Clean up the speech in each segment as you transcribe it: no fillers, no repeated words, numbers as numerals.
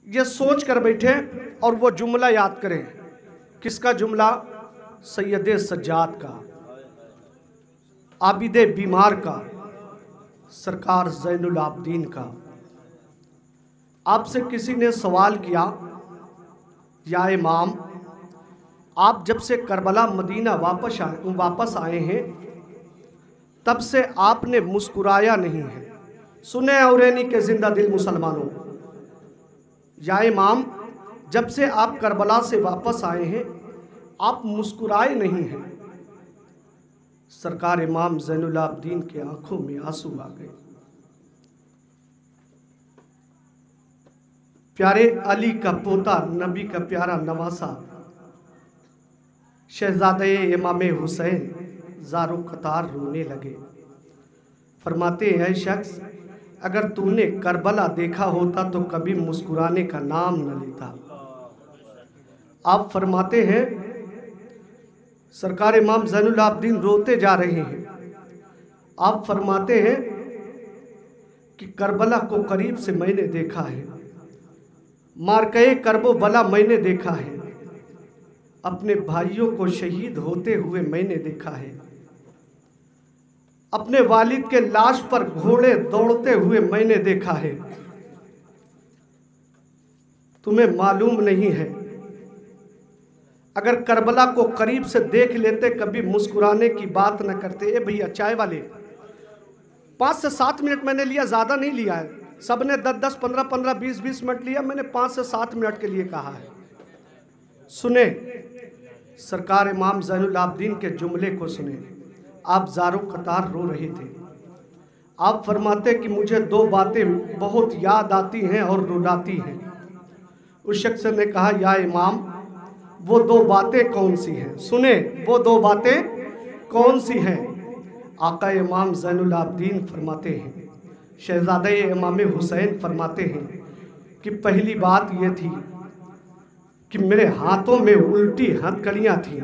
یہ سوچ کر بیٹھے اور وہ جملہ یاد کریں. کس کا جملہ؟ سید سجاد کا، عابد بیمار کا، سرکار زین العابدین کا. آپ سے کسی نے سوال کیا، یا امام آپ جب سے کربلا مدینہ واپس آئے ہیں تب سے آپ نے مسکرایا نہیں ہے. سنیں اورینی کے زندہ دل مسلمانوں، یا امام جب سے آپ کربلا سے واپس آئے ہیں آپ مسکرائے نہیں ہیں. سرکار امام زین العابدین کے آنکھوں میں آنسو آ گئے. پیارے علی کا پوتا، نبی کا پیارا نواسا، شہزادہ امام حسین زارو قطار رونے لگے. فرماتے ہیں اے شخص، اگر تو نے کربلا دیکھا ہوتا تو کبھی مسکرانے کا نام نہ لیتا. آپ فرماتے ہیں سرکار امام زین العابدین روتے جا رہے ہیں. آپ فرماتے ہیں کہ کربلا کو قریب سے میں نے دیکھا ہے، مارکے کرب و بلا میں نے دیکھا ہے، اپنے بھائیوں کو شہید ہوتے ہوئے میں نے دیکھا ہے، اپنے والد کے لاش پر گھوڑے دوڑتے ہوئے میں نے دیکھا ہے. تمہیں معلوم نہیں ہے اگر کربلا کو قریب سے دیکھ لیتے کبھی مسکرانے کی بات نہ کرتے. اے بھیا چائے والے، 5 سے 7 منٹ میں نے لیا، زیادہ نہیں لیا ہے. سب نے 10 15 20 منٹ لیا، میں نے 5 سے 7 منٹ کے لیے کہا ہے. سنیں سرکار امام زین العابدین کے جملے کو سنیں. آپ زارو قطار رو رہے تھے. آپ فرماتے کہ مجھے 2 باتیں بہت یاد آتی ہیں اور رلاتی ہیں. اس شخص نے کہا یا امام وہ 2 باتیں کون سی ہیں؟ سنیں وہ 2 باتیں کون سی ہیں؟ آقا امام زین العابدین فرماتے ہیں، شہزادہ امام حسین فرماتے ہیں کہ پہلی بات یہ تھی کہ میرے ہاتھوں میں الٹی ہتھکڑیاں تھیں،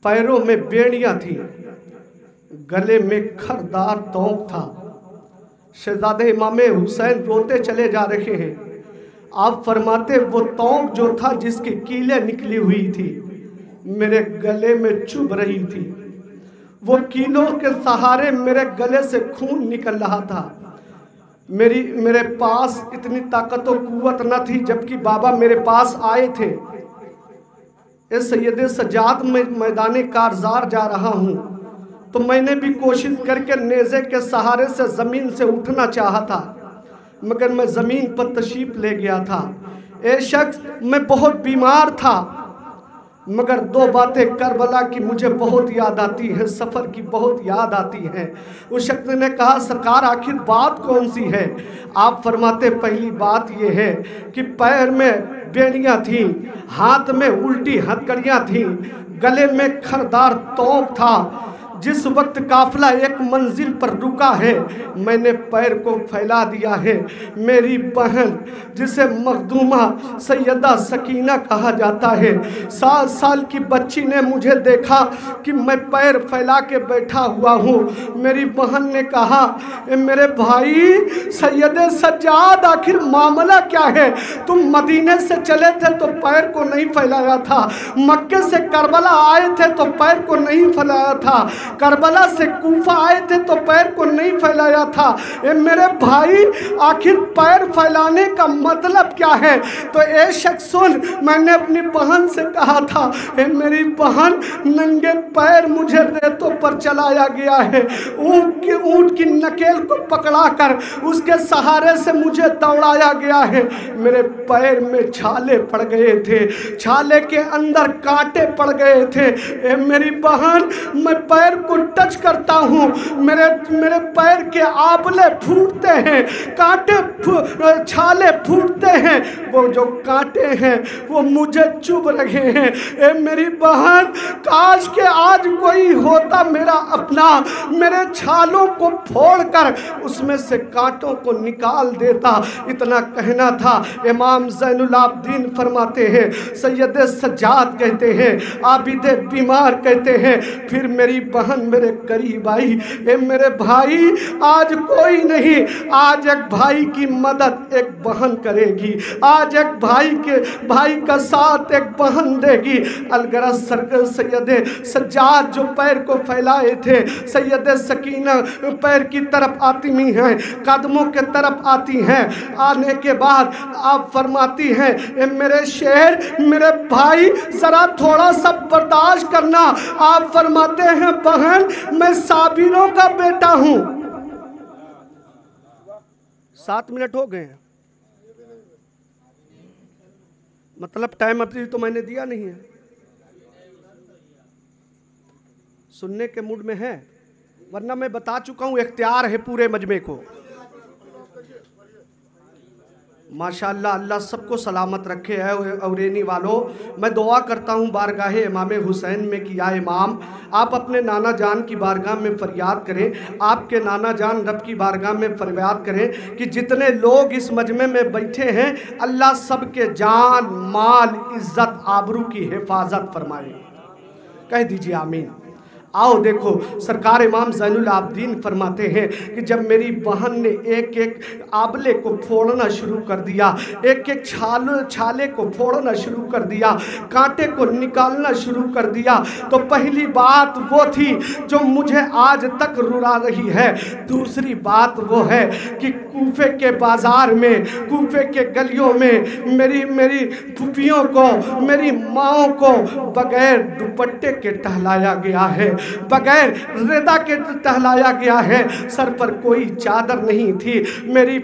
پیروں میں بیڑیاں تھیں، گلے میں کھردار تونک تھا. شہزادہ امام حسین روتے چلے جا رہے ہیں. آپ فرماتے وہ تونک جو تھا جس کی کیلیں نکلی ہوئی تھی میرے گلے میں چبھ رہی تھی. وہ کیلوں کے سہارے میرے گلے سے خون نکل رہا تھا. میرے پاس اتنی طاقت و قوت نہ تھی. جبکہ بابا میرے پاس آئے تھے. اے سید سجاد میں میدان کارزار جا رہا ہوں تو میں نے بھی کوشش کر کے نیزے کے سہارے سے زمین سے اٹھنا چاہا تھا، مگر میں زمین پر تشریف لے گیا تھا. اے شخص میں بہت بیمار تھا، مگر 2 باتیں کربلا کی مجھے بہت یاد آتی ہیں، سفر کی بہت یاد آتی ہیں. اس شخص نے کہا سرکار آخر بات کون سی ہے؟ آپ فرماتے پہلی بات یہ ہے کہ پیر میں بیڑیاں تھیں، ہاتھ میں الٹی ہتھکڑیاں تھیں، گلے میں کھردار تونک تھا. جس وقت قافلہ ایک منزل پر رکا ہے میں نے پیر کو پھیلا دیا ہے. میری بہن جسے مخدومہ سیدہ سکینہ کہا جاتا ہے، 7 سال کی بچی نے مجھے دیکھا کہ میں پیر پھیلا کے بیٹھا ہوا ہوں. میری بہن نے کہا اے میرے بھائی سید سجاد آخر معاملہ کیا ہے؟ تم مدینے سے چلے تھے تو پیر کو نہیں پھیلایا تھا، مکے سے کربلا آئے تھے تو پیر کو نہیں پھیلایا تھا، کربلا سے کوفہ آئے تھے تو پیر کو نہیں پھیلایا تھا. اے میرے بھائی آخر پیر پھیلانے کا مطلب کیا ہے؟ تو اے شخص سن، میں نے اپنی بہن سے کہا تھا اے میری بہن ننگے پیر مجھے ریتوں پر چلایا گیا ہے، اونٹ کی نکیل کو پکڑا کر اس کے سہارے سے مجھے دوڑایا گیا ہے. میرے پیر میں چھالے پڑ گئے تھے، چھالے کے اندر کانٹے پڑ گئے تھے. اے میری بہن میں پیر کو ٹچ کرتا ہوں، میرے پیر کے آبلے پھوٹتے ہیں، کانٹے چھالے پھوٹتے ہیں، وہ جو کانٹے ہیں وہ مجھے چبھ رہے ہیں. اے میری بہن کاش کہ آج کوئی ہوتا میرا اپنا، میرے چھالوں کو پھوڑ کر اس میں سے کانٹوں کو نکال دیتا. اتنا کہنا تھا. امام زین العابدین فرماتے ہیں، سید سجاد کہتے ہیں، عابد بیمار کہتے ہیں، پھر میری بہن बहन मेरे करीब आई। ए मेरे भाई, आज कोई नहीं, आज एक भाई की मदद एक बहन करेगी। आज एक भाई का साथ एक बहन देगी। अलगरज सरकर सैयद सज्जाद जो पैर को फैलाए थे, सैयद सकीना पैर की तरफ आती नहीं है, कदमों के तरफ आती हैं। आने के बाद आप फरमाती हैं, ए मेरे शेर, मेरे भाई, जरा थोड़ा सा बर्दाश्त करना। आप फरमाते हैं, बहन मैं साबिरों का बेटा हूं। 7 मिनट हो गए हैं, मतलब टाइम अभी तो मैंने दिया नहीं है। सुनने के मूड में है, वरना मैं बता चुका हूं, इख्तियार है पूरे मजमे को। माशाअल्लाह, अल्लाह सबको सलामत रखे है। औरेनी वालों, मैं दुआ करता हूँ बारगाह इमाम हुसैन में कि या इमाम, आप अपने नाना जान की बारगाह में फरियाद करें, आपके नाना जान रब की बारगाह में फरियाद करें कि जितने लोग इस मजमे में बैठे हैं, अल्लाह सबके जान, माल, इज़्ज़त, आबरू की हिफाजत फरमाए। कह दीजिए आमीन। आओ देखो, सरकार इमाम ज़ैनुल आबदीन फरमाते हैं कि जब मेरी बहन ने एक एक आबले को फोड़ना शुरू कर दिया, एक एक छाले को फोड़ना शुरू कर दिया, कांटे को निकालना शुरू कर दिया, तो पहली बात वो थी जो मुझे आज तक रुला रही है। दूसरी बात वो है कि कूफे के बाज़ार में, कूफे के गलियों में मेरी फूफियों को, मेरी माओं को बगैर दुपट्टे के टहलाया गया है, बगैर रिदा के टहलाया गया है। सर पर कोई चादर नहीं थी। मेरी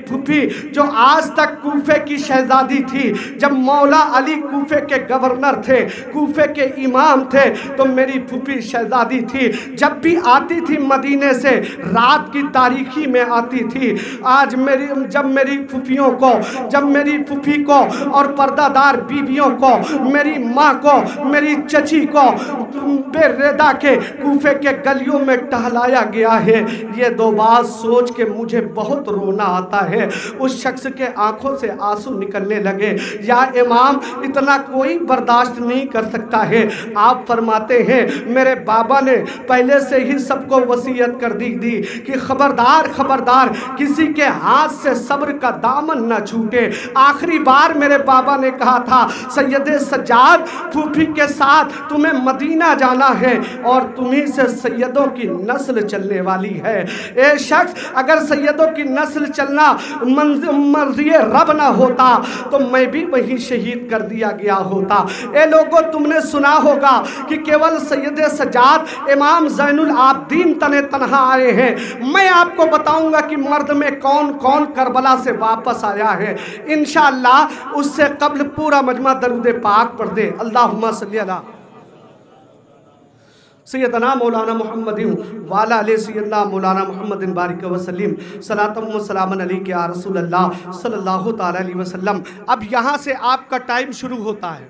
फूफी जो आज तक कूफे की शहजादी थी, जब मौला अली कूफे के गवर्नर थे, कूफे के इमाम थे, तो मेरी फूफी शहजादी थी। जब भी आती थी मदीने से, रात की तारीखी में आती थी। आज जब मेरी फूफी को और पर्दादार बीवियों को, मेरी माँ को, मेरी चची को बेरेदा के कूफे के गलियों में टहलाया गया है, ये दो बात सोच के मुझे बहुत रोना आता है। उस शख्स के आंखों से आंसू निकलने लगे। या इमाम, इतना कोई बर्दाश्त नहीं कर सकता है। आप फरमाते हैं, मेरे बाबा ने पहले से ही सबको वसीयत कर दी कि खबरदार किसी के हाथ से सब्र का दामन न छूटे। आखिरी बार मेरे बाबा ने कहा था, सैयद सज्जाद, फूफी के साथ तुम्हें मदीना जाना है और तुम्हीं से सैयदों की नस्ल चलने वाली है। ए शख्स, अगर सैयदों की नस्ल चलना मर्ज़ी रब ना होता तो मैं भी वहीं शहीद कर दिया गया होता। ए लोगों, तुमने सुना होगा कि केवल सैयद सज्जाद इमाम ज़ैनुल आबदीन तने तन्हा आए हैं। मैं आपको बताऊंगा कि मर्द में कौन कौन करबला से वापस आया है। इंशाअल्लाह उससे कब्ल पूरा मजमा दरूद पाक पढ़ दे। अल्लाहुम्मा सल्ली अला सैयदना मौलाना मुहम्मदिन वाला अले सैयदना मौलाना मुहम्मदिन बारिक वसल्लम सलातम व सलामन अलैका या रसूल अल्लाह सल्लल्लाहु ताला अलैहि वसल्लम। अब यहाँ से आपका टाइम शुरू होता है।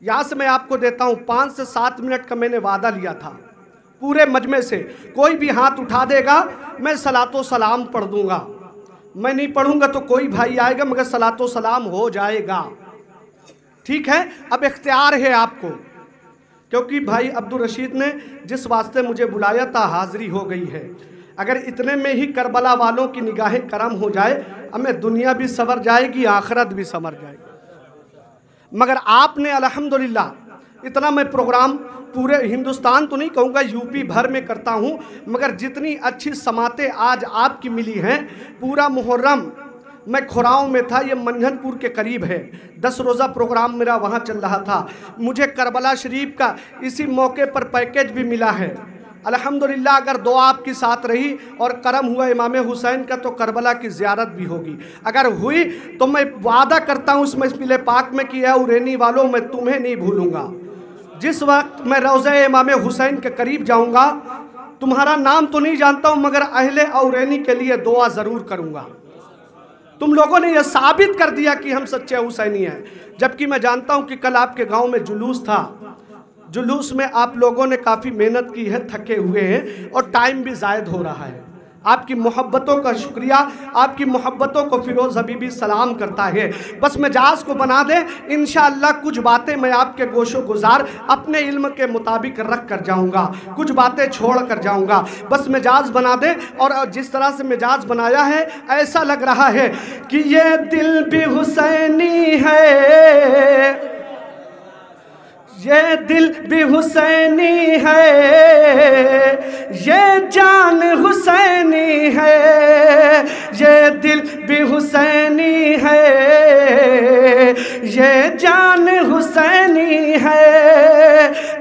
यहाँ से मैं आपको देता हूँ 5 से 7 मिनट का मैंने वादा लिया था। पूरे मजमे से कोई भी हाथ उठा देगा, मैं सलातो सलाम पढ़ दूँगा। मैं नहीं पढ़ूँगा तो कोई भाई आएगा, मगर सलातो सलाम हो जाएगा। ठीक है? अब इख्तियार है आपको, क्योंकि भाई अब्दुल रशीद ने जिस वास्ते मुझे बुलाया था हाज़िरी हो गई है। अगर इतने में ही करबला वालों की निगाहें करम हो जाए, हमें दुनिया भी संवर जाएगी, आखिरत भी संवर जाएगी। मगर आपने अल्हम्दुलिल्लाह, इतना मैं प्रोग्राम पूरे हिंदुस्तान तो नहीं कहूँगा, यूपी भर में करता हूँ, मगर जितनी अच्छी समातें आज आपकी मिली हैं। पूरा मुहर्रम मैं खुराओं में था, ये मंझनपुर के करीब है, 10 रोज़ा प्रोग्राम मेरा वहाँ चल रहा था। मुझे करबला शरीफ का इसी मौके पर पैकेज भी मिला है अल्हम्दुलिल्लाह। अगर दुआ आपकी साथ रही और करम हुआ इमाम हुसैन का, तो करबला की ज़ियारत भी होगी। अगर हुई तो मैं वादा करता हूँ इस महफिल पाक में कि औरेनी वालों, मैं तुम्हें नहीं भूलूँगा। जिस वक्त मैं रोज़े इमाम हुसैन के करीब जाऊँगा, तुम्हारा नाम तो नहीं जानता हूँ, मगर अहले औरेनी के लिए दुआ ज़रूर करूँगा। तुम लोगों ने यह साबित कर दिया कि हम सच्चे हुसैनी हैं। जबकि मैं जानता हूं कि कल आपके गांव में जुलूस था, जुलूस में आप लोगों ने काफ़ी मेहनत की है, थके हुए हैं और टाइम भी ज़ायद हो रहा है। आपकी मोहब्बतों का शुक्रिया, आपकी मोहब्बतों को फिरोज़ हबीबी सलाम करता है। बस मिजाज को बना दे, इंशाअल्लाह कुछ बातें मैं आपके गोशो गुजार अपने इल्म के मुताबिक रख कर जाऊँगा, कुछ बातें छोड़ कर जाऊँगा। बस मिजाज बना दे। और जिस तरह से मिजाज बनाया है ऐसा लग रहा है कि ये दिल भी हुसैनी है, ये दिल भी हुसैनी है, ये जान हुसैनी है, ये दिल भी हुसैनी है, ये जान हुसैनी है।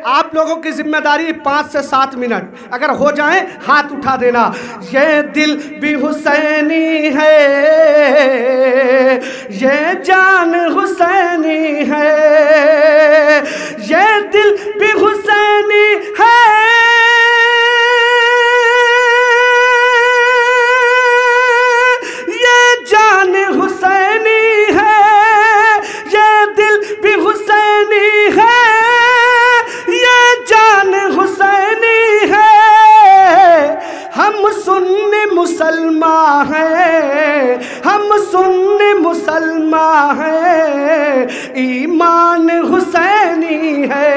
आप लोगों की जिम्मेदारी 5 से 7 मिनट, अगर हो जाए हाथ उठा देना। ये दिल भी हुसैनी है, ये जान हुसैनी है, ये दिल भी हुसैनी है, ये जान हुसैनी है, ये दिल भी हुसैनी है, ये जान हुसैनी है। हम सुन्नी मुसलमान हैं, हम सुन्नी मुसलमान हैं, ईमान हुसैनी है।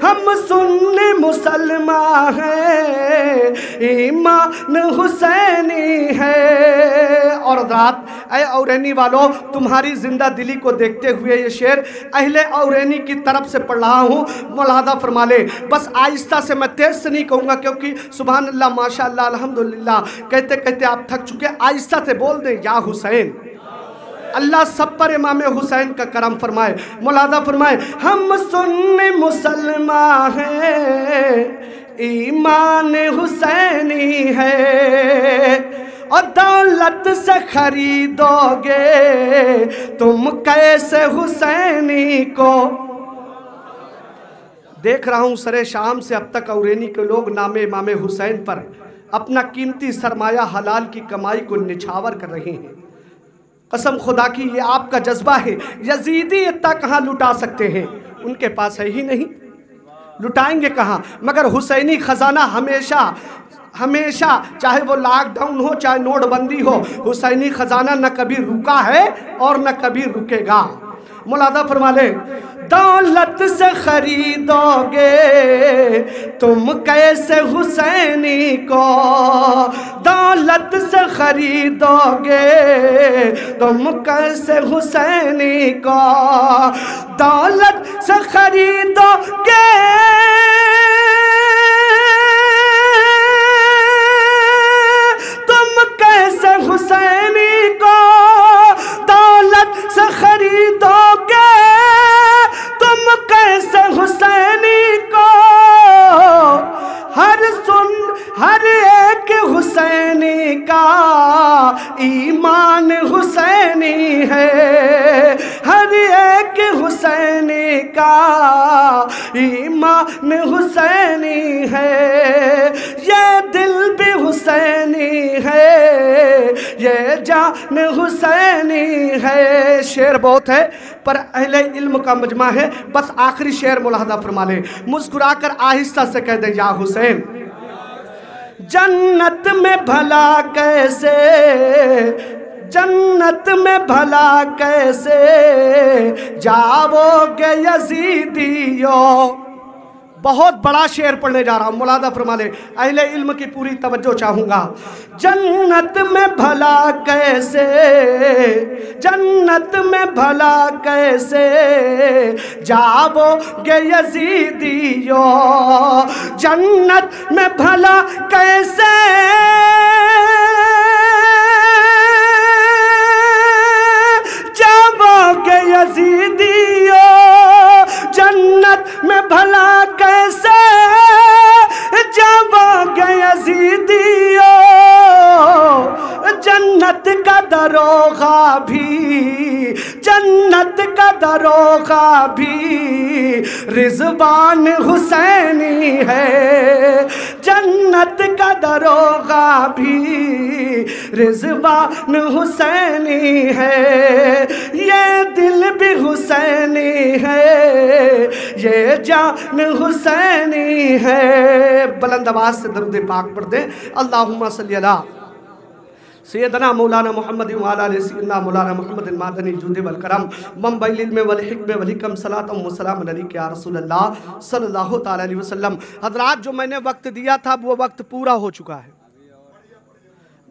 हम सुन्नी मुसलमान हैं, ईमान हुसैनी है। और रात ऐ औरैनी वालों, तुम्हारी जिंदा दिली को देखते हुए ये शेर अहले औरैनी की तरफ से पढ़ रहा हूँ, मुलाहजा फरमा ले। बस आहिस्ता से, मैं तेज से नहीं कहूँगा क्योंकि सुभान अल्लाह माशाअल्लाह अल्हम्दुलिल्लाह कहते कहते आप थक चुके। आहिस्ता से बोल दें या हुसैन। अल्लाह सब पर इमाम हुसैन का करम फरमाए। मुलाहजा फरमाए, हम सुन्नी मुसलमान हैं, ईमान हुसैनी है, और दौलत से खरीदोगे तुम कैसे हुसैनी को। देख रहा हूँ सरे शाम से अब तक औरैनी के लोग नामे इमाम हुसैन पर अपना कीमती सरमाया हलाल की कमाई को निछावर कर रहे हैं। कसम खुदा की ये आपका जज्बा है। यजीदी इतना कहाँ लुटा सकते हैं, उनके पास है ही नहीं, लुटाएंगे कहाँ। मगर हुसैनी खजाना हमेशा हमेशा, चाहे वो लॉकडाउन हो चाहे नोटबंदी हो, हुसैनी खजाना न कभी रुका है और न कभी रुकेगा। मुलादा फरमा ले, दौलत से खरीदोगे तुम कैसे हुसैनी को, दौलत से खरीदोगे तुम कैसे हुसैनी को, दौलत से खरीदोगे तुम कैसे हुसैनी को, दौलत से खरीदोगे तुम कैसे हुसैनी को। हर एक हुसैनी का ईमान हुसैनी है, हर एक हुसैनी का ईमान हुसैनी है, ये दिल भी हुसैनी है, ये जान हुसैनी है। शेर बहुत है पर अहले इल्म का मजमा है। बस आखिरी शेर मुलाहजा फरमा ले, मुस्कुराकर आहिस्ता से कह दे या हुसैन। जन्नत में भला कैसे, जन्नत में भला कैसे जाओगे यजीदियो। बहुत बड़ा शेर पढ़ने जा रहा हूँ, मुलाहजा फरमा ले, अहले इल्म की पूरी तवज्जो चाहूँगा। जन्नत में भला कैसे, जन्नत में भला कैसे जाओगे यजीदियो, जन्नत में भला कैसे जाओगे यजीदियो, जन्नत में भला कैसे जाओगे यजीदियो, जन्नत का दरोगा भी, जन्नत का दरोगा भी रिजवान हुसैनी है, जन्नत का दरोगा भी रिजवान हुसैनी है, ये दिल भी हुसैनी है, ये जान हुसैनी है। बुलंद आवाज से दरूद पाक पढ़ दे, अल्लाहुम्मा सल्ली अला सैयदना मौलाना मोहम्मद व अला आलि सैयदना मौलाना मोहम्मद मादनी जुद वल करम मंबइल इल्म वल हिक्म वल हिकम सलातम व सलाम अलैका या रसूल अल्लाह सल्लल्लाहु तआला अलैहि वसल्लम। हज़रात, जो मैंने वक्त दिया था वो वक्त पूरा हो चुका है।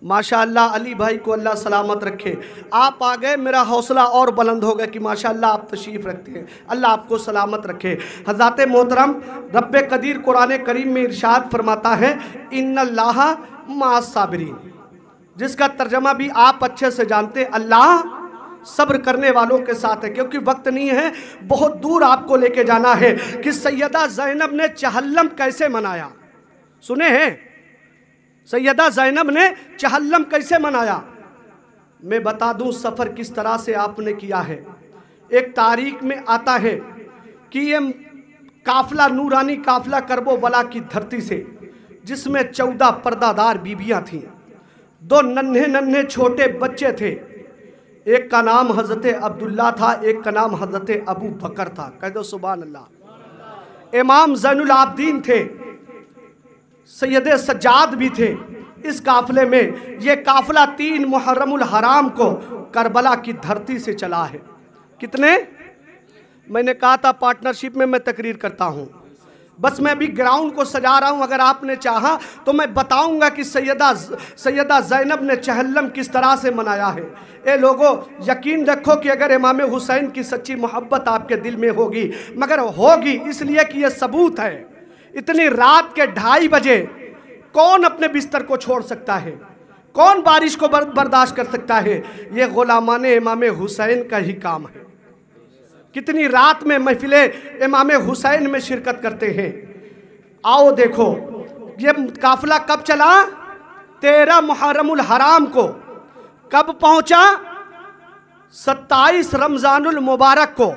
माशाअल्लाह, अली भाई को अल्लाह सलामत रखे। आप आ गए, मेरा हौसला और बुलंद हो गया कि माशाअल्लाह आप तशरीफ़ रखते हैं। अल्लाह आपको सलामत रखे। हज़रात मोहतरम, रब्बे कदीर कुरान करीम में इरशाद फरमाता है, इन्नल्लाह मअस साबिरीन, जिसका तर्जमा भी आप अच्छे से जानते, अल्लाह सब्र करने वालों के साथ है। क्योंकि वक्त नहीं है, बहुत दूर आपको लेके जाना है कि सैयदा ज़ैनब ने चहल्लम कैसे मनाया। सुने हैं, सैयदा ज़ैनब ने चहल्लम कैसे मनाया। मैं बता दूं सफ़र किस तरह से आपने किया है। एक तारीख में आता है कि ये काफ़िला, नूरानी काफ़िला करबो बला की धरती से, जिसमें 14 पर्दादार बीबियाँ थीं, 2 नन्हे नन्हे छोटे बच्चे थे। एक का नाम हज़रत अब्दुल्ला था, एक का नाम हज़रत अबू बकर था। कह दो सुभान अल्लाह। इमाम ज़ैनुल आबदीन थे, सैयद सज्जाद भी थे। इस काफ़िले में ये काफ़िला 3 मुहर्रमुल हराम को करबला की धरती से चला है। कितने? मैंने कहा था पार्टनरशिप में मैं तकरीर करता हूँ, बस मैं अभी ग्राउंड को सजा रहा हूँ। अगर आपने चाहा तो मैं बताऊंगा कि सैयदा ज़ैनब ने चहल्लम किस तरह से मनाया है। ए लोगों, यकीन रखो कि अगर इमाम हुसैन की सच्ची मोहब्बत आपके दिल में होगी, मगर होगी इसलिए कि यह सबूत है। इतनी रात के 2:30 बजे कौन अपने बिस्तर को छोड़ सकता है? कौन बारिश को बर्दाश्त कर सकता है? ये गुलामाने इमाम हुसैन का ही काम है। कितनी रात में महफिले इमाम हुसैन में शिरकत करते हैं। आओ देखो, ये काफिला कब चला? 13 मुहर्रमुल हराम को। कब पहुंचा? 27 रमजानुल मुबारक को।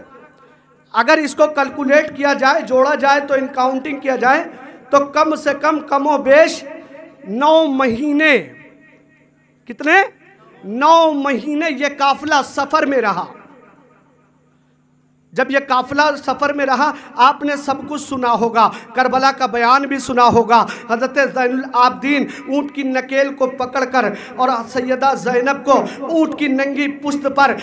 अगर इसको कैलकुलेट किया जाए, जोड़ा जाए तो, इन काउंटिंग किया जाए तो कम से कम कमो बेश 9 महीने। कितने? 9 महीने ये काफिला सफर में रहा। जब ये काफिला सफ़र में रहा, आपने सब कुछ सुना होगा, करबला का बयान भी सुना होगा। हज़रत ज़ैनुल आबदीन ऊँट की नकेल को पकड़कर और सैयदा ज़ैनब को ऊँट की नंगी पुश्त पर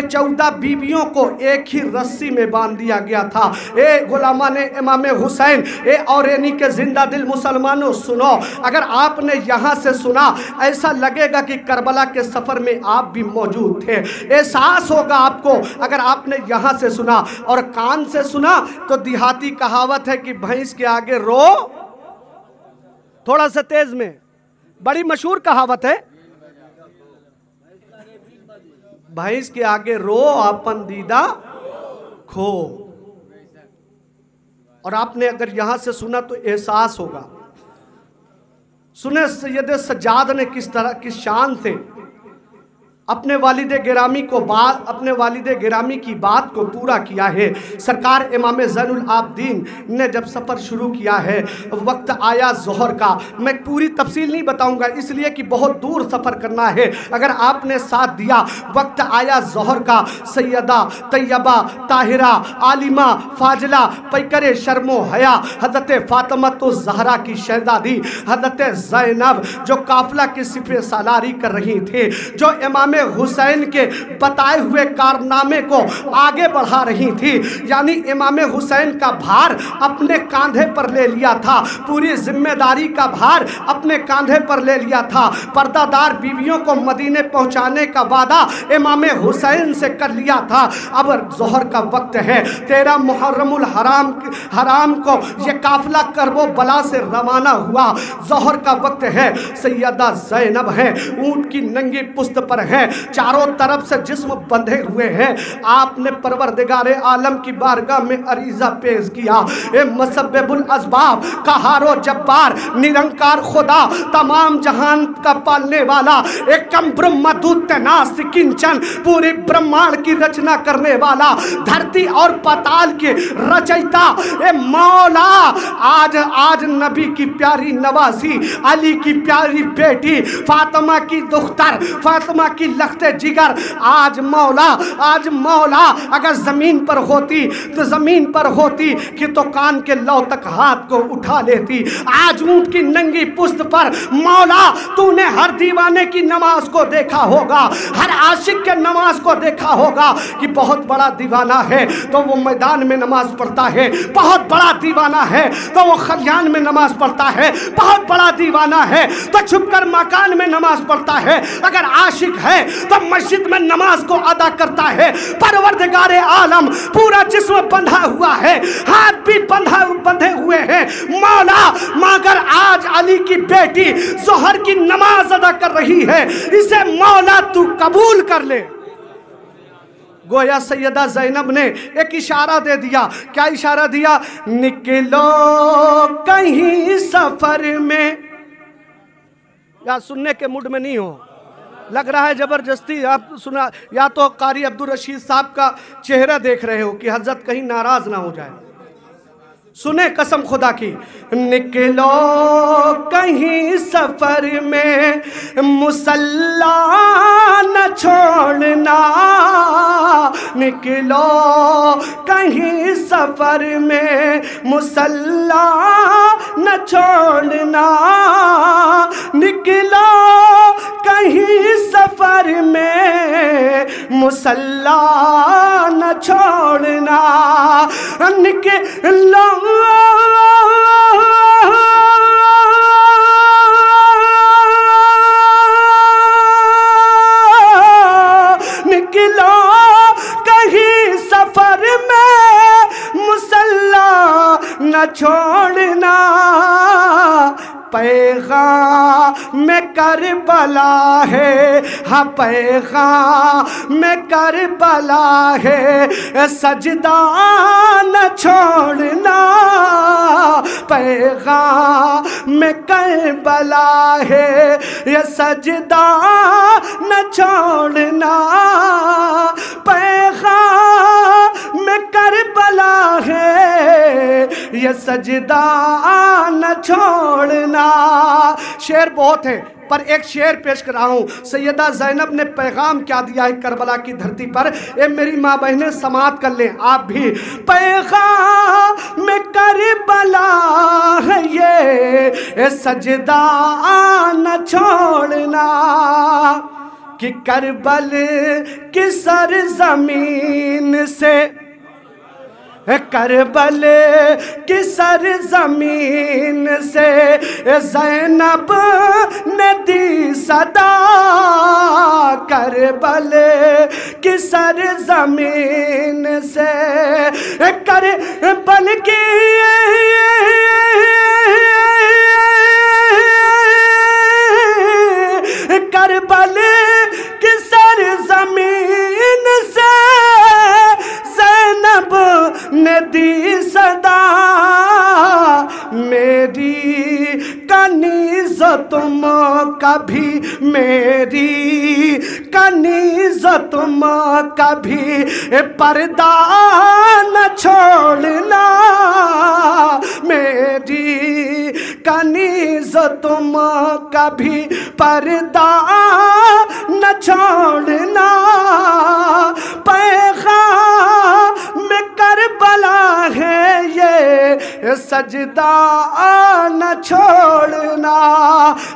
14 बीबियों को एक ही रस्सी में बांध दिया गया था। ए गुलामान इमाम हुसैन, ए औरेनी के जिंदा दिल मुसलमानों, सुनो। अगर आपने यहाँ से सुना, ऐसा लगेगा कि करबला के सफ़र में आप भी मौजूद थे। एहसास होगा आपको अगर आपने यहाँ से सुना। और कान से सुना तो देहाती कहावत है कि भैंस के आगे रो, थोड़ा सा तेज में, बड़ी मशहूर कहावत है, भैंस के आगे रो अपन दीदा खो। और आपने अगर यहां से सुना तो एहसास होगा। सुने सैयद सज्जाद ने किस तरह, किस शान से अपने वालिद गिरामी की बात को पूरा किया है। सरकार इमाम ज़ैनुल आबदीन ने जब सफ़र शुरू किया है, वक्त आया ज़ोहर का। मैं पूरी तफसील नहीं बताऊंगा इसलिए कि बहुत दूर सफ़र करना है। अगर आपने साथ दिया, वक्त आया ज़ोहर का। सैयदा तैयबा ताहिरा आलिमा फाजिला पैकर शर्मो हया हज़रत फ़ातिमा ज़हरा की शहज़ादी हज़रत ज़ैनब, जो काफ़िला की सिफ़े सालारी कर रही थी, जो इमाम हुसैन के बताए हुए कारनामे को आगे बढ़ा रही थी, यानी इमाम हुसैन का भार अपने कांधे पर ले लिया था, पूरी जिम्मेदारी का भार अपने कांधे पर ले लिया था। पर्दादार बीवियों को मदीने पहुंचाने का वादा इमाम हुसैन से कर लिया था। अब ज़ोहर का वक्त है, 13 मुहर्रमुल हराम को यह काफिला करबो बला से रवाना हुआ। ज़ोहर का वक्त है, सैयदा ज़ैनब है, ऊँट की नंगी पुश्त पर है, चारों तरफ से जिस्म बंधे हुए हैं। आपने परवरदिगार आलम की बारगाह में अरीज़ा पेश किया, ए मुसब्बिबुल अस्बाब, कहारो जब्बार, निरंकार खुदा, तमाम जहान का पालने वाला, एक कम ब्रह्म दूत नास किंचन, पूरे ब्रह्मांड की रचना करने वाला, धरती और पाताल के रचयिता, ए मौला, आज नबी की प्यारी नवासी, अली की प्यारी बेटी, फातिमा की दुख्तर, फातिमा की लख्ते जिगर, आज मौला अगर जमीन पर होती तो जमीन पर होती कि तो कान के लौ तक हाथ को उठा लेती। आज ऊंट की नंगी पुश्त पर मौला तूने हर दीवाने की नमाज को देखा होगा, हर आशिक के नमाज को देखा होगा कि बहुत बड़ा दीवाना है तो वो मैदान में नमाज पढ़ता है, बहुत बड़ा दीवाना है तो वो खलियान में नमाज पढ़ता है, बहुत बड़ा दीवाना है तो छुपकर मकान में नमाज पढ़ता है, अगर आशिक है तो मस्जिद में नमाज को अदा करता है। परवरदिगार आलम पूरा जिस्म बंधा हुआ है, हाथ भी बंधे हुए हैं मौला, मगर आज अली की बेटी जोहर की नमाज अदा कर रही है, इसे मौला तू कबूल कर ले। गोया सैयदा ज़ैनब ने एक इशारा दे दिया। क्या इशारा दिया? निकलो कहीं सफर में। या सुनने के मूड में नहीं हो, लग रहा है जबरदस्ती आप सुना, या तो कारी अब्दुल रशीद साहब का चेहरा देख रहे हो कि हजरत कहीं नाराज ना हो जाए। सुने कसम खुदा की, निकलो कहीं सफर में मुसल्ला न छोड़ना, निकलो कहीं सफर में मुसल्ला न छोड़ना, निकलो कहीं सफर में मुसल्ला न छोड़ना, निकलो निकलो कहीं सफर में मुसल्ला न छोड़ना, पैगाम में करबला है, हाँ पैगाम में करबला है, सजदा न छोड़ना, पैगाम में करबला है, ये सजदा न छोड़ना, पैगाम में करबला है, ये सजदा न छोड़ना। शेर बहुत है पर एक शेर पेश कर रहा हूँ। सैयदा ज़ैनब ने पैगाम क्या दिया है करबला की धरती पर, ए मेरी माँ बहनें समात कर लें आप भी। पैगाम में करबला है ये सजदा न छोड़ना, कि करबल की सरज़मीन से, करबल की सरज़मीन से ज़ैनब ने दी सदा, करबल की सरज़मीन से, करबल की करबल की सरज़मीन से ज़ैनब ने दी सदा, मेरी कनीज़ तुम कभी, मेरी कनीज़ तुम कभी पर्दा न छोड़ना, मेरी कनीज़ तुम कभी पर्दा न छोड़ना, पैगाम में करबला है ये सजदा न छोड़ना।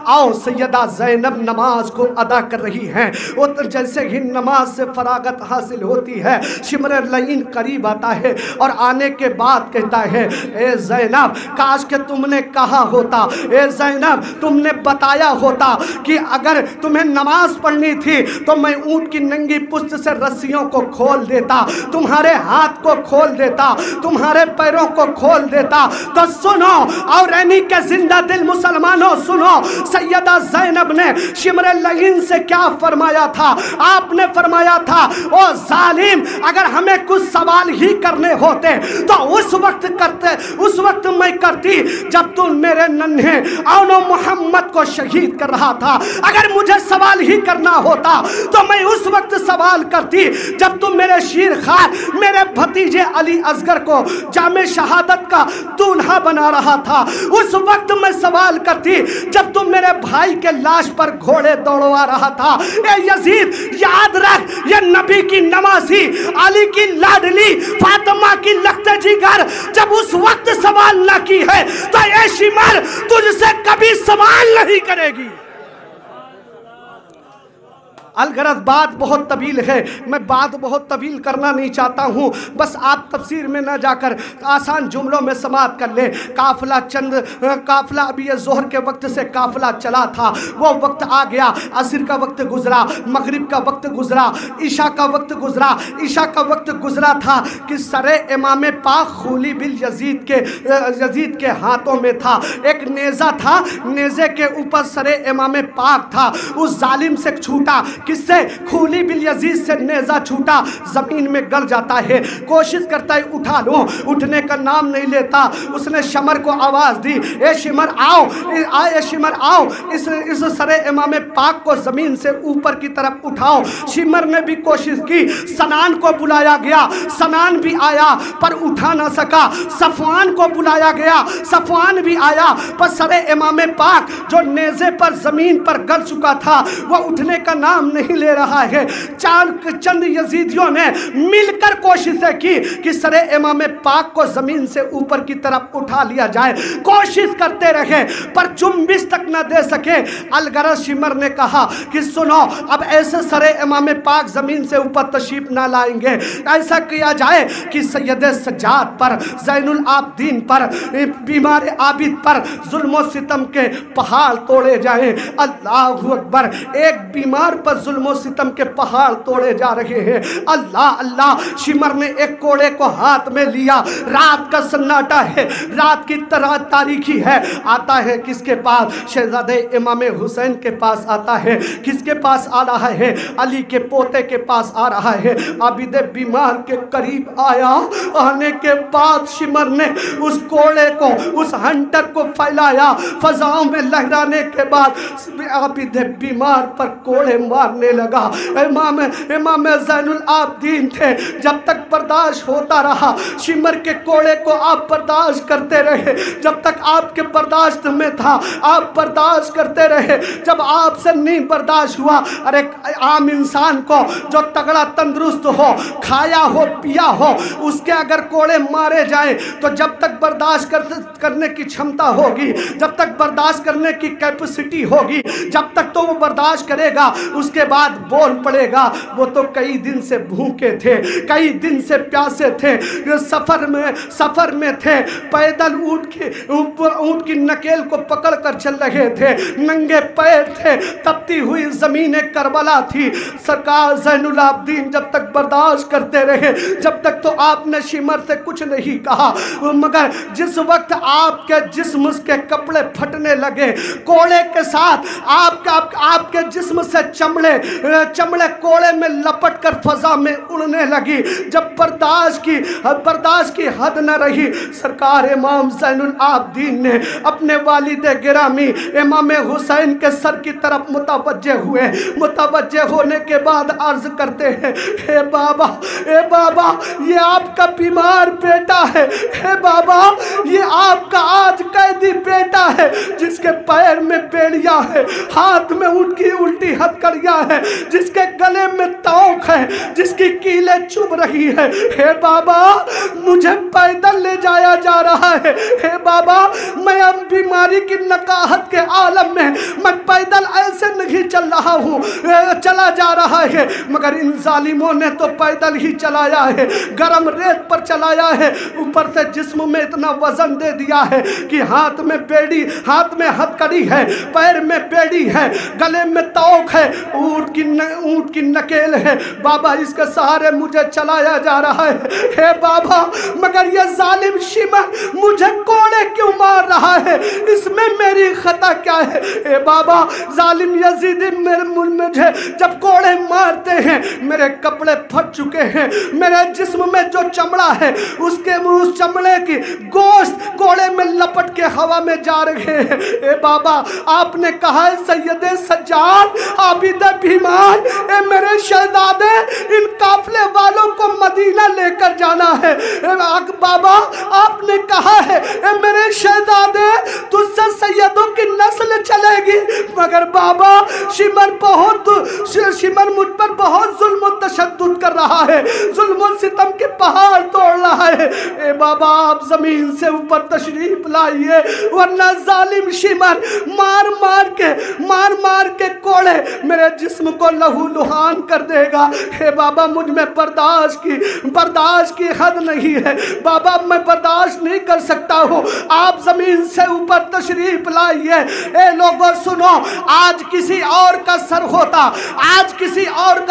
आओ सैयदा ज़ैनब नमाज को अदा कर रही हैं, और जैसे ही नमाज से फरागत हासिल होती है शिमर लईन करीब आता है और आने के बाद कहता है, ए ज़ैनब काश के तुमने कहा होता, ए ज़ैनब तुमने बताया होता कि अगर तुम्हें नमाज पढ़नी थी तो मैं ऊंट की नंगी पुश्त से रस्सियों को खोल देता, तुम्हारे हाथ को खोल देता, तुम्हारे पैरों को खोल देता, होगा। तो सुनो और रैनी के जिंदा दिल मुसलमानों सुनो, सैयदा ज़ैनब ने शिमर लईन से क्या फरमाया था? आपने फरमाया था ओ जालिम, अगर हमें कुछ सवाल ही करने होते तो उस वक्त मैं करती जब तुम मेरे नन्हे औनो मोहम्मद को शहीद कर रहा था। अगर मुझे सवाल ही करना होता तो मैं उस वक्त सवाल करती जब तुम मेरे शीरखार मेरे भतीजे अली असगर को जामे शहादत का दूल्हा बना रहा था। उस वक्त मैं सवाल करती जब तुम मेरे भाई के लाश पर घोड़े दौड़वा रहा था। ए यजीद, याद रख, ये नबी की नवासी, अली की लाडली, फातिमा की लखते जिगर जब उस वक्त सवाल न की है तो ए शिमर तुझसे कभी सवाल नहीं करेगी। अलगरज बात बहुत तवील है, मैं बात बहुत तवील करना नहीं चाहता हूँ, बस आप तफसीर में न जाकर आसान जुमलों में समाप्त कर ले। काफिला अभी ये जोहर के वक्त से काफिला चला था, वो वक्त आ गया, असर का वक्त गुजरा, मगरिब का वक्त गुजरा, ईशा का वक्त गुजरा। ईशा का वक्त गुजरा था कि सरे इमाम पाक खूली बिल यजीद के हाथों में था। एक नेज़ा था, नेज़े के ऊपर सरे इमाम पाक था, उस जालिम से छूटा। किससे? खूली बिल यजीद से नेज़ा छूटा, जमीन में गड़ जाता है। कोशिश करता है उठा लो, उठने का नाम नहीं लेता। उसने शमर को आवाज़ दी, ए शिमर आओ, ए शिमर आओ, इस सरे इमाम पाक को ज़मीन से ऊपर की तरफ उठाओ। शिमर ने भी कोशिश की, सनान को बुलाया गया, सनान भी आया पर उठा ना सका। सफवान को बुलाया गया, सफवान भी आया पर सरे इमाम पाक जो नेज़े पर ज़मीन पर गड़ चुका था वो उठने का नाम नहीं ले रहा है। चंद यजीदियों ने मिलकर कोशिशें की कि सरे इमाम पाक को जमीन से ऊपर की तरफ उठा लिया जाए। कोशिश करते रहे पर जुम्बिश तक न दे सके। अलगरज शिमर ने कहा कि सुनो, अब ऐसे सरे इमाम पाक जमीन से ऊपर तशरीफ ना लाएंगे। ऐसा किया जाए कि सैयद सज्जाद पर, ज़ैनुल आबदीन पर, बीमार आबिद पर जुल्म और सितम के पहाड़ तोड़े जाएं। अल्लाहु अकबर। एक बीमार पर जुल्म और सितम के पहाड़ तोड़े जा रहे हैं। अल्लाह अल्लाह। शिमर ने एक कोड़े को हाथ में लिया, रात का सन्नाटा है, रात की तरह तारीखी है। आता है किसके पास? शहजादे इमाम हुसैन के पास आता है। किसके पास आ रहा है? अली के पोते के पास आ रहा है। आबिद बीमार के करीब आया, आने के बाद शिमर ने उस कोड़े को, उस हंटर को फैलाया, फजाओं में लहराने के बाद आबिद बीमार पर कोड़े मारने लगा। इमाम ज़ैनुल आबदीन थे, जब तक बर्दाश्त होता रहा शिमर के कोड़े को आप बर्दाश्त करते रहे। जब तक आपके बर्दाश्त में था आप बर्दाश्त करते रहे। जब आपसे नहीं बर्दाश्त हुआ, अरे आम इंसान को जो तगड़ा तंदुरुस्त हो, खाया हो, पिया हो, उसके अगर कोड़े मारे जाए तो जब तक बर्दाश्त करने की क्षमता होगी, जब तक बर्दाश्त करने की कैपेसिटी होगी, जब तक तो वो बर्दाश्त करेगा, उसके बाद बोल पड़ेगा। वो तो कई दिन से भूखे थे, कई दिन से प्यासे थे, सफर में थे, पैदल ऊंट की नकेल को पकड़ कर चल रहे थे, नंगे पैर थे, तपती हुई जमीन करबला थी। सरकार ज़ैनुल आबदीन जब तक बर्दाश्त करते रहे, जब तक तो आपने शिमर से कुछ नहीं कहा, मगर जिस वक्त आपके जिस्म के कपड़े फटने लगे कोड़े के साथ, आपके जिस्म से चमड़े कोड़े में लपट कर फजा में उड़ने लगी, जब बर्दाश्त की हद न रही, सरकार इमाम ज़ैनुल आबदीन ने अपने वालिद गिरामी इमाम हुसैन के सर की तरफ मुतवज्जे हुए। मुतवज्जे होने के बाद अर्ज करते हैं, हे बाबा ये आपका बीमार बेटा है, हे बाबा ये आपका आज कैदी बेटा है, जिसके पैर में बेड़ियां है, हाथ में उनकी उल्टी हथकड़ियां है, जिसके गले में तोक है, जिसकी कीलें चुभ रही है। हे बाबा मुझे पैदल ले जाया जा रहा है, हे बाबा मैं अब बीमारी की नकाहत के आलम में मैं पैदल ऐसे नहीं चल रहा हूँ, चला जा रहा है, मगर इन जालिमों ने तो पैदल ही चलाया है, गरम रेत पर चलाया है, ऊपर से जिस्म में इतना वजन दे दिया है कि हाथ में हथकड़ी है, पैर में बेड़ी है, गले में तोक है, ऊंट की नकेल है बाबा, इसके सहारे मुझे चलाया जा रहा है। हे बाबा, मगर ये जालिम शिमर मुझे कोड़े क्यों मार रहा है, इसमें मेरी खता क्या है? हे बाबा, जालिम यजीदी मुझे जब कोड़े मारते हैं, मेरे कपड़े फट चुके हैं, मेरे जिस्म में जो चमड़ा है उस चमड़े की गोश्त कोड़े में लपट के हवा में जा रहे हैं। ए बाबा, आपने कहा है सैयदे सज्जाद आबिद बीमार, ए मेरे शहजादे, इन काफले वालों को मदीना लेकर जाना है। बाबा, आपने कहा है ए मेरे शहजादे, तुझसे सैयदों की नस्ल चलेगी। मगर बाबा, शिमर मुझ पर बहुत जुल्म तशद्दुद कर रहा है, जुल्म सितम के पहाड़ तोड़ रहा है। ए बाबा, आप जमीन से ऊपर तशरीफ लाइए, वरना जालिम शिमर मार मार के कोड़े मेरे जिस्म को लहू लुहान कर देगा। हे बाबा, मुझ में बर्दाश्त की हद नहीं है बाबा, मैं बर्दाश्त नहीं कर सकता हूँ। आप जमीन से ऊपर तशरीफ लाइए। ए लोगों सुनो, आज किसी और का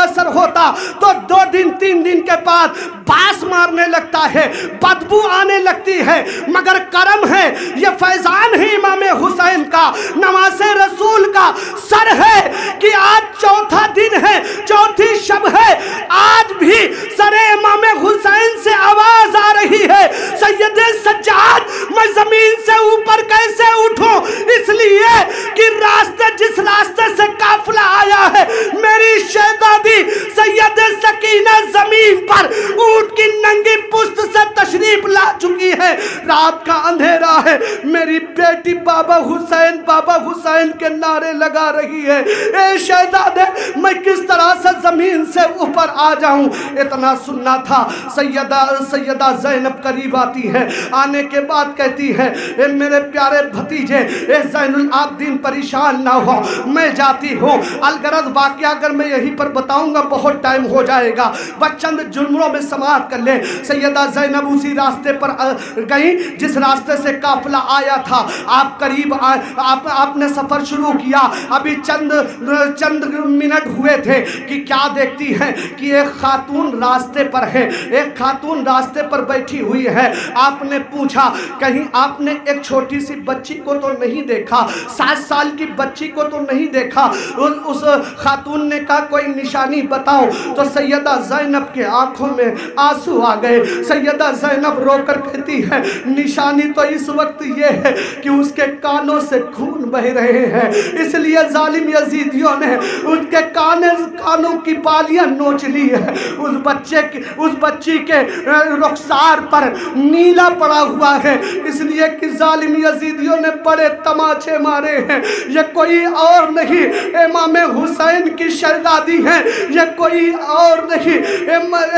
सर होता तो 2 दिन 3 दिन के बाद बास मारने लगता है, बदबू आने लगती है। मगर करम है, ये फैजान है इमाम हुसैन का, नवासे रसूल का सर है कि आज चौथा दिन है, चौथी शब है, आज भी सरे इमाम हुसैन से आवाज आ रही है, सैयदे सज्जाद, मैं जमीन से ऊपर कैसे उठूं? इसलिए कि जिस रास्ते से काफिला आया है, मेरी शहजादी सैयदे सकीना जमीन पर ऊंट की नंगी पुश्त से तशरीफ ला चुकी है। रात का अंधेरा है, मेरी बेटी बाबा हुसैन के नारे लगा रही है। ए शहजादे, मैं किस तरह से जमीन से ऊपर आ जाऊं? इतना सुनना था। सैयदा ज़ैनब करीब आती है, आने के बाद कहती है, ए मेरे प्यारे भतीजे ए ज़ैनुल आबदीन, परेशान ना हो, मैं जाती हूँ। अलगरज वाक़या अगर मैं यहीं पर बताऊंगा बहुत टाइम हो जाएगा, बस चंद जुमलों में समाप्त कर ले। सैयदा ज़ैनब उसी रास्ते पर गई जिस रास्ते से काफिला आया था। आप करीब आपने सफर शुरू किया, अभी चंद मिनट हुए थे कि क्या देखती है कि एक खातून रास्ते पर है, एक खातून रास्ते पर बैठी हुई है। आपने पूछा, कहीं आपने एक छोटी सी बच्ची को तो नहीं देखा, 7 साल की बच्ची को तो नहीं देखा? उस खातून ने कहा, कोई निशानी बताओ। तो सैयदा ज़ैनब के आंखों में आंसू आ गए। सैयदा ज़ैनब रोकर कहती है, निशानी तो इस वक्त ये है कि उसके कानों से खून बह रहे हैं, इसलिए जालिम यजीदियों ने उसके कानों की बालियां नोच ली है। उस बच्ची के रुखसार पर नीला पड़ा हुआ है, इसलिए कि जालिम यजीदियों ने बड़े तमाचे मारे हैं। ये कोई और नहीं, इमाम हुसैन की शहजादी है, ये कोई और नहीं,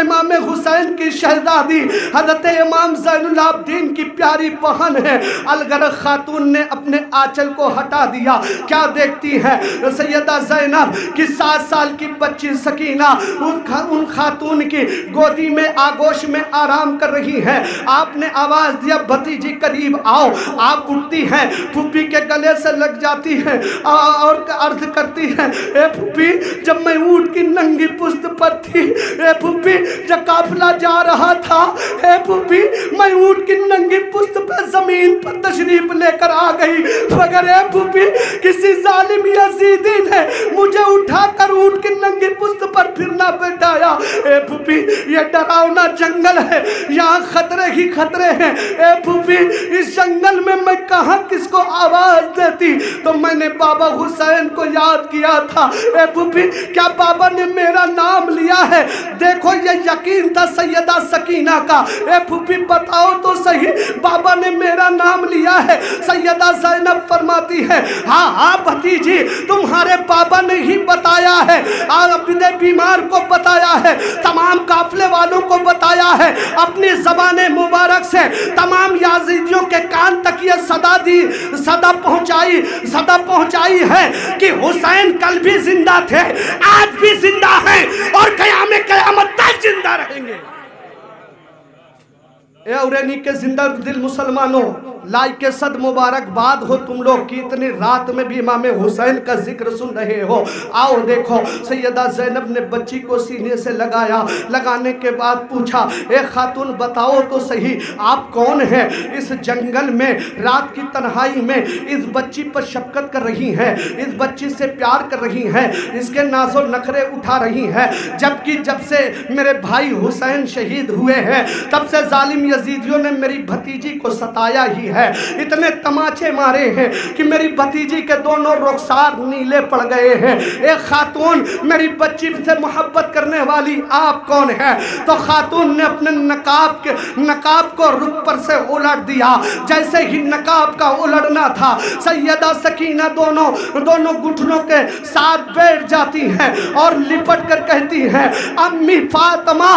इमाम हुसैन की शहजादी हज़रत इमाम ज़ैनुल आबदीन की प्यारी बहन है। अलगर खातून ने अपने आंचल को हटा दिया। क्या देखती है सैयदा ज़ैनब कि 7 साल की बच्ची सकीना उन खातून की गोदी में आगोश में आराम कर रही है। आपने आवाज दिया, भतीजी करीब आओ। आप उठती हैं, फूफी के गले से लग जाती है और अर्ज करती है, ए फूफी, जब मैं ऊंट की नंगी पुश्त पर थी, ए फूफी, जब काफिला जा रहा था, ए फूफी, मैं ऊंट की नंगी पुश्त पर जमीन पर तशरीफ लेकर आ गई, मगर ए फूफी, किसी जालिम यजीदी ने मुझे उठाकर ऊंट की नंगी पुश्त पर फिरना बैठाया। ए फूफी, ये डरावना जंगल है, यहाँ खतरे ही खतरे हैं। ए फूफी, इस जंगल में मैं कहाँ किसको आवाज देती? तो मैंने बाबा हुसैन को याद किया था। ए फूफी, क्या बाबा ने मेरा नाम लिया है? देखो, ये यकीन था सैयदा सकीना का। ए फूफी, बताओ तो सही, बाबा ने मेरा नाम लिया है? सैयदा ज़ैनब फरमाती है, हाँ हाँ भतीजी, तुम्हारे बाबा ने ही बताया है, आबिद बीमार को बताया है, तमाम काफिले वालों को बताया है, अपनी ज़बान मुबारक से तमाम याजीदियों के कान तक ये सदा पहुंचाई है कि हुसैन कल भी जिंदा थे, आज भी जिंदा हैं और क़यामत तक जिंदा रहेंगे। اے اورینی کے زندہ دل مسلمانوں، لائک صد مبارکباد ہو تم لوگ کی اتنی رات میں بھی امام حسین کا ذکر سن رہے ہو۔ آؤ دیکھو، سیدہ زینب نے بچی کو سینے سے لگایا، لگانے کے بعد پوچھا اے خاتون بتاؤ تو صحیح آپ کون ہیں؟ اس جنگل میں رات کی تنہائی میں اس بچی پر شفقت کر رہی ہیں، اس بچی سے پیار کر رہی ہیں، اس کے ناز و نخرے اٹھا رہی ہیں، جبکہ جب سے میرے بھائی حسین شہید ہوئے ہیں تب سے ظالم یزیدیوں نے میری بھتیجی کو ستایا ہی ہے، اتنے تماچے مارے ہیں کہ میری بھتیجی کے دونوں رخسار نیلے پڑ گئے ہیں۔ اے خاتون، میری بچی سے محبت کرنے والی آپ کون ہے؟ تو خاتون نے اپنے نقاب کو رخ پر سے الٹ دیا، جیسے ہی نقاب کا الٹنا تھا سیدہ سکینہ دونوں گھٹنوں کے ساتھ بیٹھ جاتی ہیں اور لپٹ کر کہتی ہیں امی فاطمہ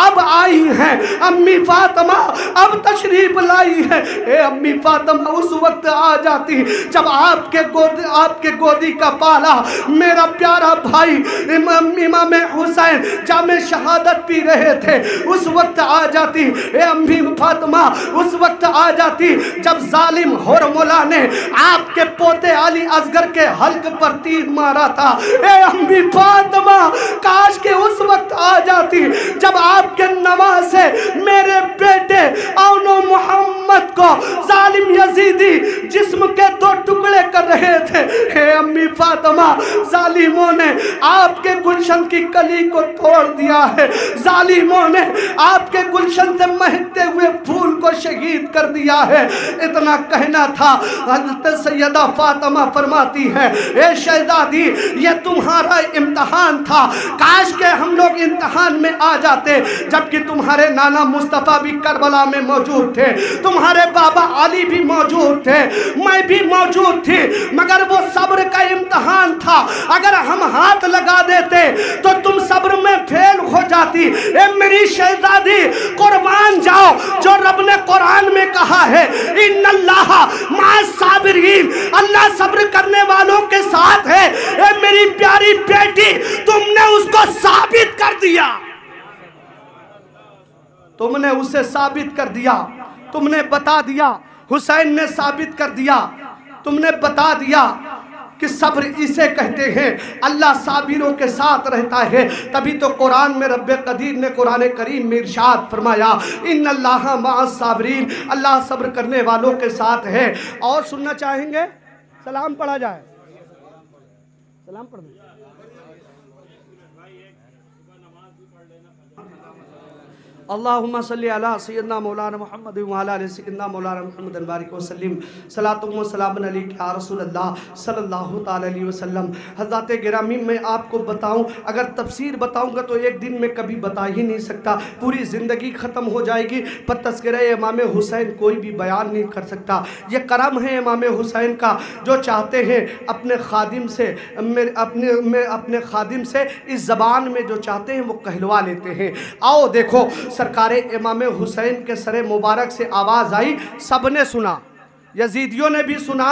اب آئی ہیں، امی فاطمہ اب تشریف لائی ہے۔ اے امی فاطمہ اس وقت آ جاتی جب آپ کے گودی کا بالا میرا پیارا بھائی امام حسین جام شہادت پی رہے تھے، اس وقت آ جاتی۔ اے امی فاطمہ اس وقت آ جاتی جب ظالم ہرملا نے آپ کے پوتے علی اصغر کے حلق پر تیر مارا تھا۔ اے امی فاطمہ کاش کہ اس وقت آ جاتی جب آپ کے نواز سے میرے بیٹے اونو محمد کو ظالم یزیدی جسم کے 2 ٹکڑے کر رہے تھے۔ اے امی فاطمہ ظالموں نے آپ کے گلشن کی کلی کو توڑ دیا ہے، ظالموں نے آپ کے گلشن سے مہکتے ہوئے پھول کو شہید کر دیا ہے۔ اتنا کہنا تھا، حضرت سیدہ فاطمہ فرماتی ہے اے شہزادی یہ تمہارا امتحان تھا، کاش کہ ہم لوگ امتحان میں آ جاتے، جبکہ تمہارے نانا مصطفیٰ بھی کربلا میں موجود تھے، تمہارے بابا علی بھی موجود تھے، میں بھی موجود تھی، مگر وہ صبر کا امتحان تھا، اگر ہم ہاتھ لگا دیتے تو تم صبر میں فیل ہو جاتی۔ اے میری شہزادی قربان جاؤ جو رب نے قرآن میں کہا ہے ان اللہ مع الصابرین، اللہ صبر کرنے والوں کے ساتھ ہے۔ اے میری پیاری بیٹی تم نے اس کو ثابت کر دیا، تم نے اسے ثابت کر دیا، تم نے بتا دیا، حسین نے ثابت کر دیا، تم نے بتا دیا کہ صبر اسے کہتے ہیں، اللہ صابروں کے ساتھ رہتا ہے۔ تبھی تو قرآن میں رب قدیر نے قرآن کریم میں ارشاد فرمایا ان اللہ مع الصابرین، اللہ صبر کرنے والوں کے ساتھ ہے۔ اور سننا چاہیں گے؟ سلام پڑھا جائے، سلام پڑھ دیں۔ اللہم صلی علی سیدنا مولانا محمد وعلی آل سیدنا مولانا محمد بارک وسلم، صلاۃ و سلام علیک یا رسول اللہ صلی اللہ تعالی علیہ وسلم۔ حضرات گرامی میں آپ کو بتاؤں، اگر تفسیر بتاؤں گا تو ایک دن میں کبھی بتا ہی نہیں سکتا، پوری زندگی ختم ہو جائے گی، پر تذکرہ امام حسین کوئی بھی بیان نہیں کر سکتا۔ یہ کرم ہے امام حسین کا، جو چاہتے ہیں اپنے خادم سے اپنے خادم سے اس زبان میں جو چاہتے ہیں وہ کہلوا لیتے ہیں۔ آؤ دیکھو، سرکار امام حسین کے سر مبارک سے آواز آئی، سب نے سنا، یزیدیوں نے بھی سنا،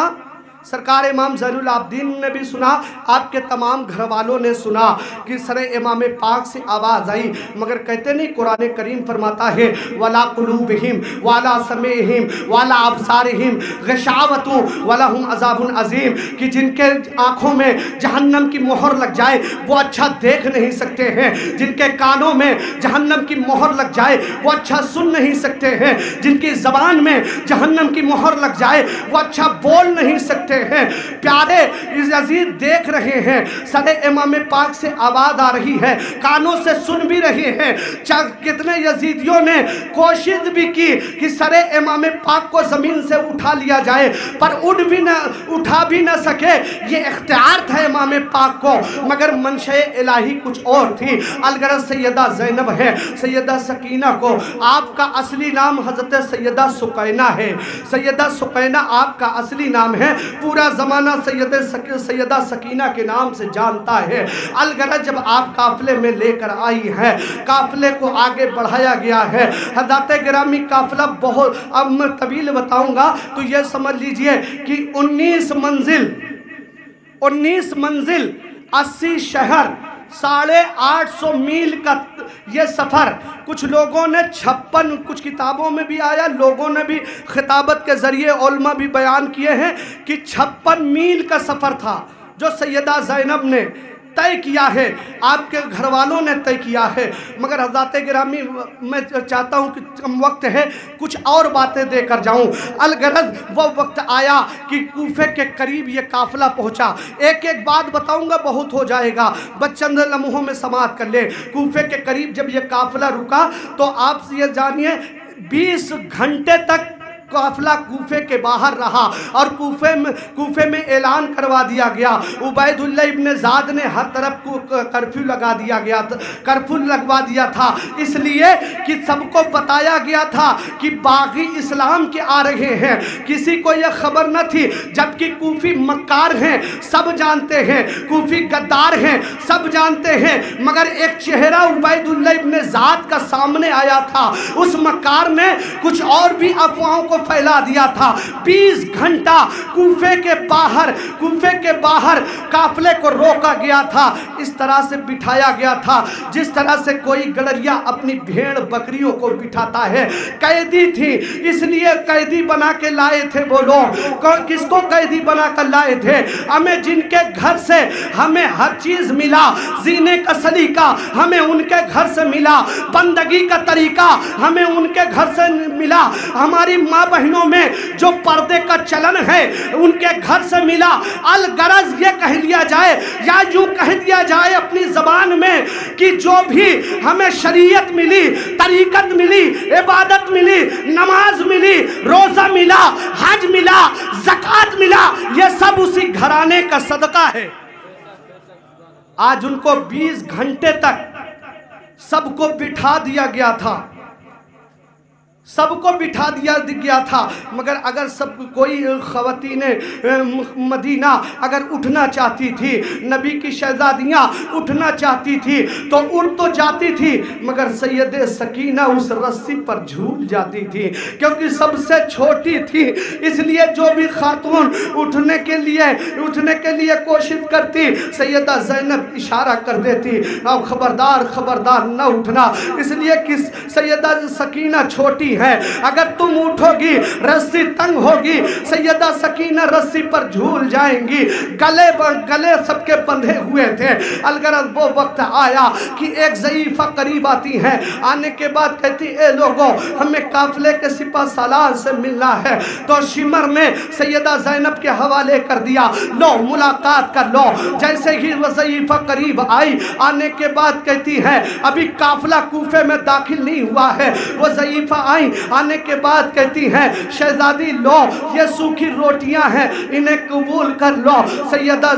سرکار امام زین العابدین نے بھی سنا، آپ کے تمام گھر والوں نے سنا کہ سر امام پاک سے آواز آئی، مگر کہتے نہیں قرآن کریم فرماتا ہے وَلَا قُلُوبِهِمْ وَلَا سَمِعِهِمْ وَلَا أَبْصَارِهِمْ غِشَاوَةٌ وَلَهُمْ عَذَابٌ عَظِيمٌ، کہ جن کے آنکھوں میں جہنم کی مہر لگ جائے وہ اچھا دیکھ نہیں سکتے ہیں، جن کے کانوں میں جہنم کی مہر لگ جائے وہ اچھا سن نہیں سکتے ہیں، جن کی زبان میں جہنم کی مہر لگ جائے وہ اچھا بول نہیں سکتے ہیں۔ پیارے یزید دیکھ رہے ہیں، سر امام پاک سے آواز آ رہی ہے، کانوں سے سن بھی رہے ہیں۔ کتنے یزیدیوں نے کوشش بھی کی کہ سر امام پاک کو زمین سے اٹھا لیا جائے، پر اٹھا بھی نہ سکے، یہ اختیار تھا امام پاک کو، مگر منشاء الہی کچھ اور تھی۔ الغرض سیدہ زینب ہے، سیدہ سکینہ کو آپ کا اصلی نام حضرت سیدہ سقینہ ہے، سیدہ سقینہ آپ کا اصلی نام ہے، پورا زمانہ سیدہ سکینہ کے نام سے جانتا ہے۔ الغرض جب آپ قافلے میں لے کر آئی ہے، قافلے کو آگے بڑھایا گیا ہے۔ حضرات گرامی قافلہ بہت، اب میں طویل بتاؤں گا تو یہ سمجھ لیجئے کہ 19 منزل 80 شہر 850 मील का ये सफ़र, कुछ लोगों ने 56, कुछ किताबों में भी आया, लोगों ने भी खिताबत के ज़रिए उलमा भी बयान किए हैं कि 56 मील का सफ़र था जो सैयदा ज़ैनब ने तय किया है, आपके घर वालों ने तय किया है। मगर हज़रात गिरामी, मैं चाहता हूँ कि कम वक्त है, कुछ और बातें देकर जाऊँ। अलगरज वो वक्त आया कि कूफे के करीब ये काफ़िला पहुँचा। एक एक बात बताऊँगा, बहुत हो जाएगा, बस चंद लम्हों में समाप्त कर ले। कूफे के करीब जब ये काफ़िला रुका तो आप ये जानिए 20 घंटे तक काफ़िला कूफे के बाहर रहा और कूफे में ऐलान करवा दिया गया। उबैदुल्लाह इब्न ज़ाद ने हर तरफ को कर्फ्यू लगा दिया गया, कर्फ्यू लगवा दिया था, इसलिए कि सबको बताया गया था कि बागी इस्लाम के आ रहे हैं। किसी को यह खबर न थी, जबकि कूफी मक्कार हैं, सब जानते हैं, कूफी गद्दार हैं, सब जानते हैं। मगर एक चेहरा उबैदुल्लाह इब्न ज़ाद का सामने आया था, उस मक्कार ने कुछ और भी अफवाहों को फैला दिया था। 20 घंटा कूफे के बाहर काफिले को रोका गया था, इस तरह से बिठाया गया था जिस तरह से कोई गडरिया अपनी भेड़ बकरियों को बिठाता है। कैदी थी, इसलिए कैदी बना के लाए थे वो लोग। किसको कैदी बना कर लाए थे? हमें जिनके घर से हमें हर चीज मिला, जीने का सलीका हमें उनके घर से मिला, बंदगी का तरीका हमें उनके घर से मिला, हमारी माँ बहनों में जो पर्दे का चलन है उनके घर से मिला। अलगरज ये कह लिया जाए या यूं कह दिया जाए अपनी ज़बान में कि जो भी हमें शरीयत मिली, तरीक़त मिली, इबादत मिली, नमाज मिली, रोज़ा मिला, हज मिला, ज़कात मिला, ये सब उसी घराने का सदका है। आज उनको 20 घंटे तक सबको बिठा दिया गया था, सबको बिठा दिया गया था। मगर अगर सब कोई ख़वातीने मदीना अगर उठना चाहती थी, नबी की शहज़ादियाँ उठना चाहती थी तो उठ तो जाती थी, मगर सैयदे सकीना उस रस्सी पर झूल जाती थी, क्योंकि सबसे छोटी थी। इसलिए जो भी खातून उठने के लिए कोशिश करती, सैयदा ज़ैनब इशारा कर देती, अब खबरदार खबरदार न उठना, इसलिए कि सैयदा सकीना छोटी है, अगर तुम उठोगी रस्सी तंग होगी, सैयदा सकीना रस्सी पर झूल जाएंगी। गले सबके बंधे हुए थे। अलगरज वो वक्त आया कि एक ज़ईफ़ा करीब आती है, आने के बाद कहती, ए लोगों, हमें काफिले के सिपा सालार से मिलना है। तो शिमर ने सैयदा ज़ैनब के हवाले कर दिया, लो मुलाकात कर लो। जैसे ही वो ज़ईफ़ा करीब आई, आने के बाद कहती है, अभी काफिला कूफे में दाखिल नहीं हुआ है। वो ज़ईफ़ा आई, आने के बाद कहती हैं, शहजादी लो ये सूखी रोटियां हैं, इन्हें कबूल कर लो। सैयदा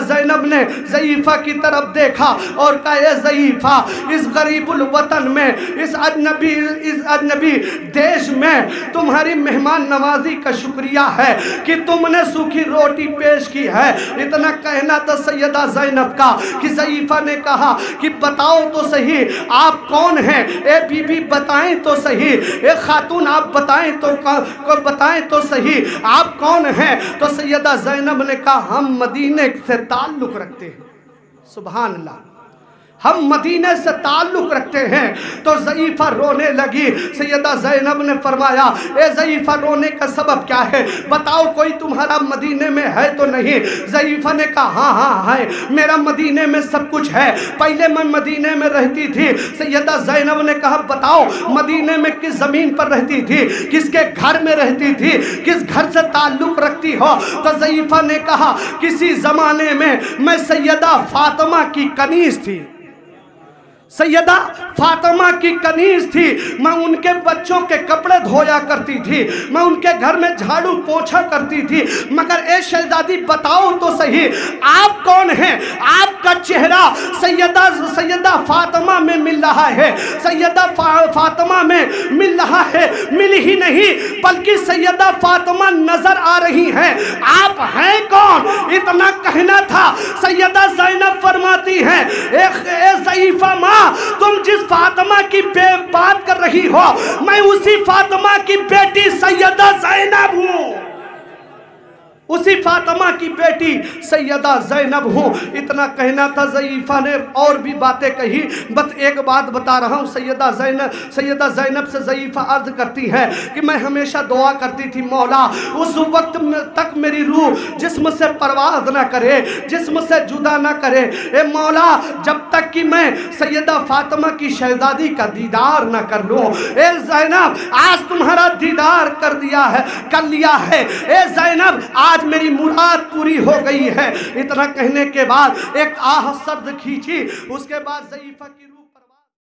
ज़ैनब ने ज़ईफ़ा की तरफ देखा और कहा, ए ज़ईफ़ा, इस गरीबुल वतन में, इस अजनबी देश में तुम्हारी मेहमान नवाजी का शुक्रिया है कि तुमने सूखी रोटी पेश की है। इतना कहना था सैयदा ज़ैनब का कि ज़ईफ़ा ने कहा कि बताओ तो सही आप कौन हैं? ए बीबी बताएं तो सही, एक खातून आप बताएं तो सही आप कौन हैं? तो सैयदा ज़ैनब ने कहा, हम मदीने से ताल्लुक़ रखते हैं। सुभान अल्लाह, हम मदीने से ताल्लुक़ रखते हैं। तो ज़ईफ़ा रोने लगी। सैयदा ज़ैनब ने फरमाया, ए ज़ईफ़ा, रोने का सबब क्या है? बताओ कोई तुम्हारा मदीने में है तो नहीं? ज़ईफ़ा ने कहा, हाँ है, मेरा मदीने में सब कुछ है, पहले मैं मदीने में रहती थी। सैयदा ज़ैनब ने कहा, बताओ मदीने में किस ज़मीन पर रहती थी, किसके घर में रहती थी, किस घर से ताल्लुक़ रखती हो? तो ज़ईफ़ा ने कहा, किसी ज़माने में मैं सैयदा फ़ातिमा की कनीज़ थी, सैयदा फातिमा की कनीज़ थी, मैं उनके बच्चों के कपड़े धोया करती थी, मैं उनके घर में झाड़ू पोछा करती थी। मगर ए शहजादी बताओ तो सही आप कौन हैं? आपका चेहरा सैयदा फातिमा में मिल रहा है, सैयदा फातिमा में मिल रहा है, मिल ही नहीं बल्कि सैयदा फातिमा नजर आ रही हैं। आप हैं कौन? इतना कहना था। सैयदा ज़ैनब फरमाती हैं, ए ज़ईफ़ा माँ, तुम जिस फातिमा की बात कर रही हो, मैं उसी फातिमा की बेटी सैयदा ज़ैनब हूँ। उसी फातिमा की बेटी सैयदा ज़ैनब हूँ। इतना कहना था। ज़ईफ़ा ने और भी बातें कही, बस एक बात बता रहा हूँ। सैयदा ज़ैनब से ज़ईफ़ा अर्ज़ करती है कि मैं हमेशा दुआ करती थी, मौला उस वक्त तक मेरी रूह जिस्म से परवाज़ ना करे, जिस्म से जुदा ना करे। ए मौला, जब तक कि मैं सैयदा फातिमा की शहज़ादी का दीदार ना कर लूँ। ए ज़ैनब, आज तुम्हारा दीदार कर लिया है। ए ज़ैनब, आज मेरी मुराद पूरी हो गई है। इतना कहने के बाद एक आह सर्द खींची। उसके बाद ज़ईफ़ा की रूह